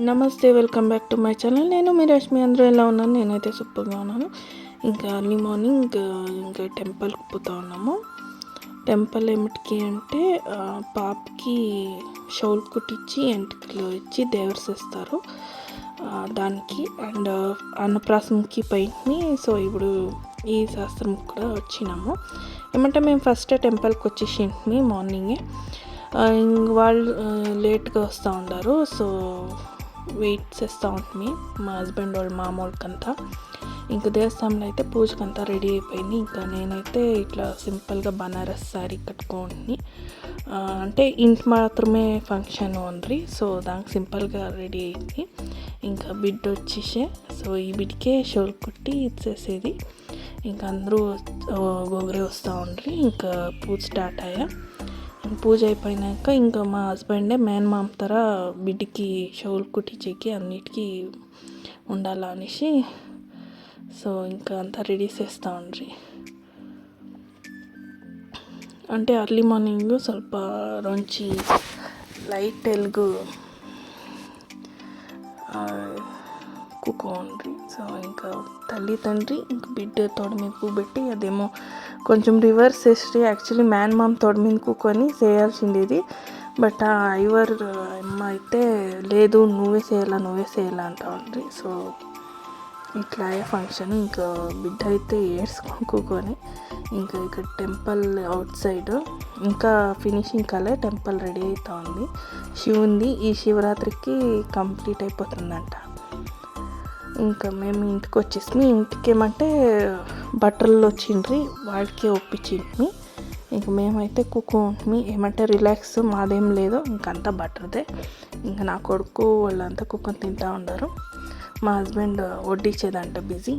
నమస్తే, welcome back to my channel. నేను మీ రష్మి. అందరూ ఎలా ఉన్నాను? నేనైతే సూపర్గా ఉన్నాను. ఇంకా ఎర్లీ మార్నింగ్ ఇంకా టెంపుల్కి పోతా ఉన్నాము. టెంపుల్ ఏమిటికి అంటే పాపకి షౌల్ కుట్టించి ఎంటికలు ఇచ్చి దేవర్స్ ఇస్తారు దానికి. అండ్ అన్నప్రాసంకి పైని. సో ఇప్పుడు ఈ శాస్త్రం కూడా వచ్చినాము. ఏమంటే మేము ఫస్ట్ టెంపుల్కి వచ్చేసింది మార్నింగే. వాళ్ళు లేట్గా వస్తూ ఉంటారు. సో వెయిట్ చేస్తూ ఉంటుంది మా హస్బెండ్ వాళ్ళ మామూలుకంతా. ఇంకా దేవస్థానంలో అయితే పూజకంతా రెడీ అయిపోయింది. ఇంకా నేనైతే ఇట్లా సింపుల్గా బనారస్ శారీ కట్టుకోండి. అంటే ఇంటి మాత్రమే ఫంక్షన్ ఉంది. సో దానికి సింపుల్గా రెడీ అయింది. ఇంకా బిడ్ వచ్చేసే. సో ఈ బిడ్కే షోల్ కుట్టి ఇచ్చేసేది. ఇంకా అందరూ గోగరే వస్తూ ఉండ్రి. ఇంకా పూజ స్టార్ట్ అయ్యా. పూజ అయిపోయినాక ఇంకా మా హస్బెండే మేనమామ తర బిడ్డకి షౌల్ కుట్టించేకి అన్నిటికీ ఉండాలా అనేసి. సో ఇంకా అంతా రెడీ చేస్తూ ఉండ్రి. అంటే ఎర్లీ మార్నింగ్ ಸ್ವಲ್ಪ రంచి లైట్ తెలుగు కూకోండ్రి. సో ఇంకా తల్లి తండ్రి ఇంకా బిడ్డ తోడ మీద కూబెట్టి అదేమో కొంచెం రివర్స్ చేసి యాక్చువల్లీ మేనమామ తోడ మీద కూకొని చేయాల్సిండేది. బట్ ఆ ఐవర్ అమ్మ అయితే లేదు నువ్వే చేయాలా అంటా ఉండ్రి. సో ఇట్లా ఫంక్షన్. ఇంకా బిడ్డ అయితే ఏడ్చుకొని కూకొని ఇంకా ఇక్కడ టెంపుల్ అవుట్ సైడ్ ఇంకా ఫినిషింగ్ కలే టెంపుల్ రెడీ అవుతూ ఉంది. శివుంది ఈ శివరాత్రికి కంప్లీట్ అయిపోతుందంట. ఇంకా మేము ఇంటికి వచ్చేసి ఇంటికి ఏమంటే బట్టలు వచ్చిండ్రి వాళ్ళకే ఒప్పించింది. ఇంక మేమైతే కుక్కుంటుంది ఏమంటే రిలాక్స్ మాదేం లేదు. ఇంకంతా బట్టర్దే. ఇంకా నా కొడుకు వాళ్ళంతా కుక్కొని తింటూ ఉండరు. మా హస్బెండ్ వడ్డించేదంట బిజీ.